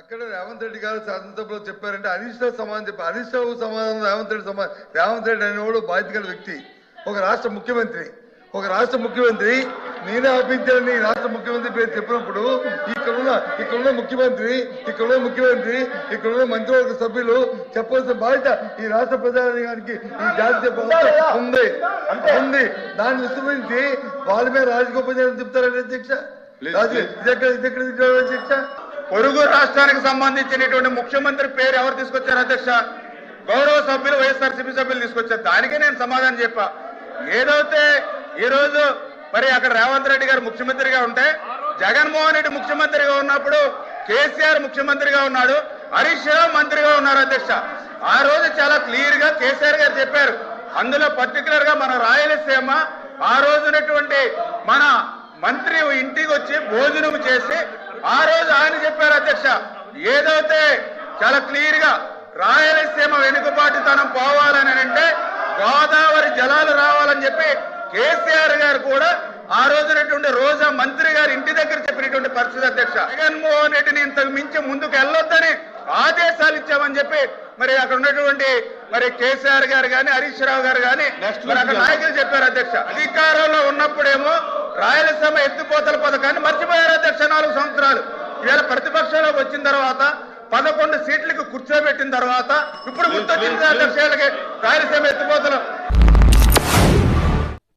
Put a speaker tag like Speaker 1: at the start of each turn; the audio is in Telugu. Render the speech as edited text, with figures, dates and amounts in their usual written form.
Speaker 1: అక్కడ రేవంత్ రెడ్డి గారు శాసనసభలో చెప్పారంటే హరీష్ రావు సమాధానం చెప్పారు. హరీష్ రావు సమాధానం రేవంత్ రెడ్డి అనేవాడు బాధ్యత గల వ్యక్తి, ఒక రాష్ట్ర ముఖ్యమంత్రి నేనే ఆపించాలని రాష్ట్ర ముఖ్యమంత్రి పేరు చెప్పినప్పుడు ఇక్కడున్న ముఖ్యమంత్రి ఇక్కడున్న మంత్రివర్గ సభ్యులు చెప్పాల్సిన బాధ్యత ఈ రాష్ట్ర ప్రజానికి ఈ జాతీయ ఉంది. దాన్ని విస్మరించి వాళ్ళ మీద రాజగోపాల్ చెప్తారంటే అధ్యక్ష, అధ్యక్ష
Speaker 2: పొరుగు రాష్ట్రానికి సంబంధించినటువంటి ముఖ్యమంత్రి పేరు ఎవరు తీసుకొచ్చారు అధ్యక్ష? గౌరవ సభ్యులు వైఎస్ఆర్సీపీ సభ్యులు తీసుకొచ్చారు. దానికే నేను సమాధానం చెప్పా. ఏదైతే ఈ రోజు మరి అక్కడ రేవంత్ రెడ్డి గారు ముఖ్యమంత్రిగా ఉంటే, జగన్మోహన్ రెడ్డి ముఖ్యమంత్రిగా ఉన్నప్పుడు కేసీఆర్ ముఖ్యమంత్రిగా ఉన్నాడు, హరీష్ రావు మంత్రిగా ఉన్నారు అధ్యక్ష. ఆ రోజు చాలా క్లియర్ గా కేసీఆర్ గారు చెప్పారు. అందులో పర్టికులర్ గా మన రాయలసీమ ఆ రోజునటువంటి మన మంత్రి ఇంటికి వచ్చి భోజనం చేసి ఆ రోజు ఆయన చెప్పారు అధ్యక్ష, ఏదైతే చాలా క్లియర్ గా రాయలసీమ వెనుకబాటుతనం పోవాలని అంటే గోదావరి జలాలు రావాలని చెప్పి కేసీఆర్ గారు కూడా ఆ రోజునటువంటి రోజా మంత్రి గారు ఇంటి దగ్గర చెప్పినటువంటి పరిస్థితి అధ్యక్ష. జగన్మోహన్ రెడ్డిని ఇంతకు మించి ముందుకు వెళ్ళొద్దని ఆదేశాలు ఇచ్చామని చెప్పి మరి అక్కడ ఉన్నటువంటి మరి కేసీఆర్ గారు కానీ హరీష్ రావు గారు కానీ మరి అక్కడ నాయకులు చెప్పారు అధ్యక్ష. అధికారంలో ఉన్నప్పుడేమో రాయలసీమ ఎత్తిపోతల పథకాన్ని మర్చిపోయారు అధ్యక్ష 4 సంవత్సరాలు. ఇవాళ ప్రతిపక్షంలోకి వచ్చిన తర్వాత 11 సీట్లకు కూర్చోబెట్టిన తర్వాత ఇప్పుడు గుర్తొచ్చింది అధ్యక్ష రాయలసీమ ఎత్తిపోతలు.